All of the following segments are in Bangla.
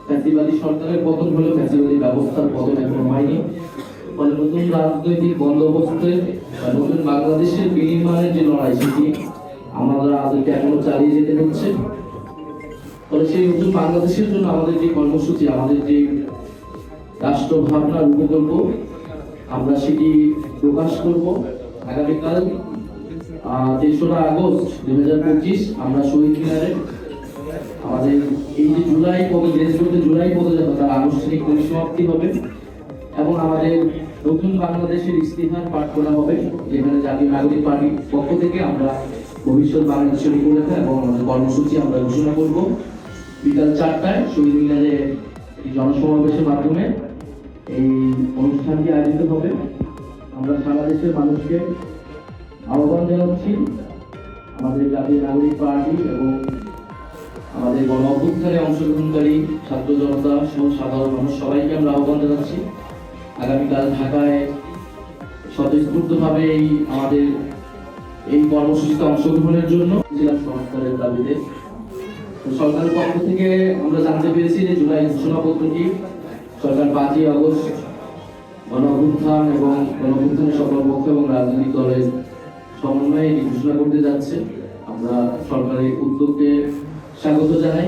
ফ্যাসিবাদী সরকারের পতন হলেও ফ্যাসিবাদী ব্যবস্থার পতন এখনো হয়নি। ফলে নতুন রাজনৈতিক বন্দোবস্তের নতুন বাংলাদেশের বিনির্মাণের যে লড়াই, সেটি আমাদেরকে এখনো চালিয়ে যেতে হচ্ছে। ফলে সেই নতুন বাংলাদেশের জন্য আমাদের যে কর্মসূচি, আমাদের যে রাষ্ট্র ভাবনা রূপকল্প, আমরা সেটি প্রকাশ করব আগামীকাল ৩রা আগস্ট ২০২৫ আমরা শহীদ মিনারে আমাদের এই যে জুলাই পদযাত্রা তার আনুষ্ঠানিক পরিসমাপ্তি হবে এবং আমাদের নতুন বাংলাদেশের ইস্তিহার পাঠ করা হবে, যেখানে জাতীয় নাগরিক পার্টির পক্ষ থেকে আমরা ভবিষ্যৎ বাংলাদেশের রূপরেখা এবং আমাদের কর্মসূচি আমরা ঘোষণা করব। বিকাল ৪টায় শহীদ মিনারে এই জনসমাবেশের মাধ্যমে এই অনুষ্ঠানটি আয়োজিত হবে। আমরা সারা দেশের মানুষকে আহ্বান জানাচ্ছি, আমাদের জাতীয় নাগরিক পার্টি এবং আমাদের গণ অভ্যুত্থানে অংশগ্রহণকারী ছাত্র জনতা সহ সাধারণ মানুষ সবাইকে আমরা আহ্বান জানাচ্ছি আগামীকাল ঢাকায় স্বতঃস্ফূর্তভাবে আমাদের এই কর্মসূচিতে অংশগ্রহণের জন্য সংস্কারের দাবিতে। সরকারের পক্ষ থেকে আমরা জানতে পেরেছি যে জুলাই ঘোষণাপত্রটি সরকার 5ই আগস্ট গণ অভ্যুত্থান এবং গণ অভ্যুত্থানের সকল পক্ষ এবং রাজনৈতিক দলের সমন্বয়ে এটি ঘোষণা করতে যাচ্ছে। আমরা সরকারের উদ্যোগকে স্বাগত জানাই।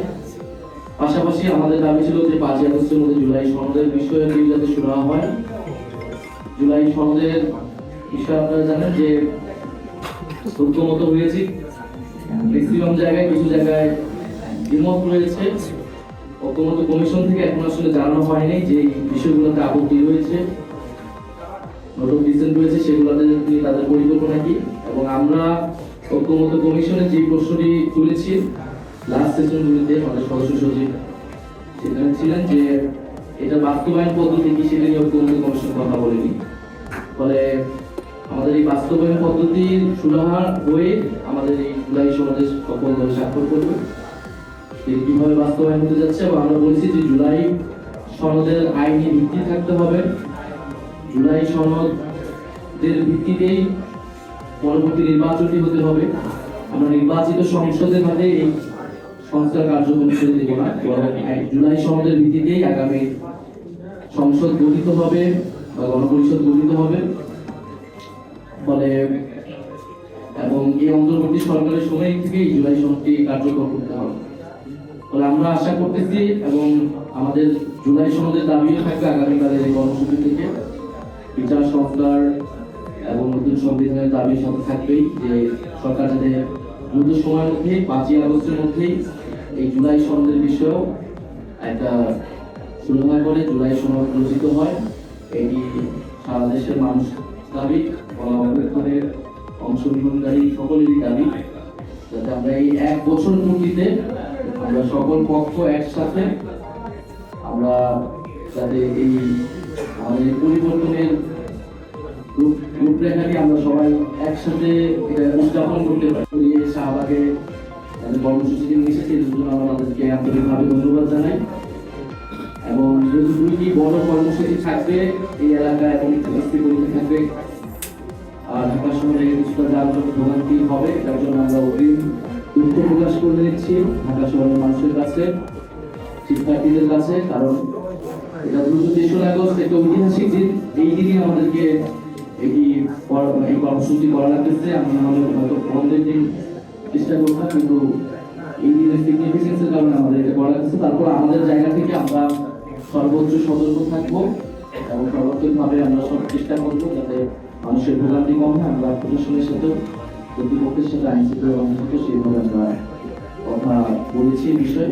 পাশাপাশি আমাদের দাবি ছিল যে 5ই আগস্টের মধ্যে জুলাই সনদের বিষয়ে বিল যাতে শুরু হয়। জুলাই সনদের বিষয়ে আপনারা জানেন যে ঐক্যমত হয়েছে ম্যাক্সিমাম জায়গায়, কিছু জায়গায় দ্বিমত রয়েছে। ঐক্যমত কমিশন থেকে এখন আসলে জানানো হয়নি যে বিষয়গুলোতে আপত্তি রয়েছে, নোট অফ ডিসেন্ট রয়েছে, সেগুলোতে তাদের পরিকল্পনা কি। এবং আমরা ঐক্যমত কমিশনে যে প্রশ্নটি তুলেছি লাস্ট সেশনগুলিতে আমাদের সদস্য সচিব সেখানে ছিলেন যে এটা বাস্তবায়ন পদ্ধতি কি, সেটা নিয়ে ঐক্যমত কমিশন কথা বলেনি। ফলে আমাদের এই বাস্তবায়ন পদ্ধতি সুরাহা হয়ে আমাদের এই জুলাই সনদে সকল দল স্বাক্ষর করবে, কিভাবে বাস্তবায়ন হতে যাচ্ছে। এবং আমরা বলছি যে জুলাই সনদের আইনি ভিত্তি থাকতে হবে, জুলাই সনদের ভিত্তিতেই পরবর্তী নির্বাচনটি হতে হবে। আমরা নির্বাচিত সংসদের হাতে এই সংস্কার কার্যক্রম ছেড়ে দেব না, জুলাই সনদের ভিত্তিতেই আগামী সংসদ গঠিত হবে বা গণপরিষদ গঠিত হবে। ফলে এবং এই অন্তর্বর্তী সরকারের সময় থেকে এই জুলাই সনদটি কার্যকর করতে হবে। ফলে আমরা আশা করতেছি এবং আমাদের জুলাই সনদের দাবিও থাকবে আগামীকালের এই কর্মসূচি থেকে, বিচার সংস্কার এবং নতুন সংবিধানের দাবির সাথে থাকবেই যে সরকার যাতে দ্রুত সময়ের মধ্যে 5ই আগস্টের মধ্যেই এই জুলাই সনদের বিষয়েও একটা সুরাহা করে জুলাই সনদ রচিত হয়। এটি সারা দেশের মানুষ দাবি, গণ অভ্যুত্থানের অংশগ্রহণকারী সকলেরই দাবি, যাতে আমরা এই 1 বছর পূর্তিতে আমরা সকল পক্ষ একসাথে আমরা যাতে এই আমাদের পরিবর্তনের রূপরেখাটি আমরা সবাই একসাথে উদযাপন করতে পারি। শাহবাগে কর্মসূচিটি নিয়েছে সেই জন্য আমরা তাদেরকে আন্তরিকভাবে ধন্যবাদ জানাই। এবং যেহেতু 2টি বড় কর্মসূচি থাকবে এই এলাকায় এবং পরীক্ষা থাকবে, আর ঢাকা শহরে কিছুটা যানজট ভোগান্তি হবে, যার জন্য আমরা অগ্রিম দুঃখ প্রকাশ করে নিচ্ছি ঢাকা শহরের মানুষের কাছে, শিক্ষার্থীদের কাছে। কারণ এটা দ্রুত 3রা আগস্ট একটা ঐতিহাসিক দিন, এই দিনই আমাদেরকে এই কর্মসূচি করা লাগতেছে। আমি আমাদের হয়তো বন্ধের দিন চেষ্টা করতাম, কিন্তু এই দিনের সিগনিফিকেন্সের কারণে আমাদের এটা করা লাগতেছে। তারপর আমাদের জায়গা থেকে আমরা সর্বোচ্চ সতর্ক থাকবো এবং সর্বোচ্চভাবে আমরা সব চেষ্টা করবো যাতে মানুষের ভোগান্তি কম হয়। আমরা প্রশাসনের সাথে, কর্তৃপক্ষের সাথে, আইন শৃঙ্খলা সেইভাবে আমরা কথা বলেছি এই বিষয়ে।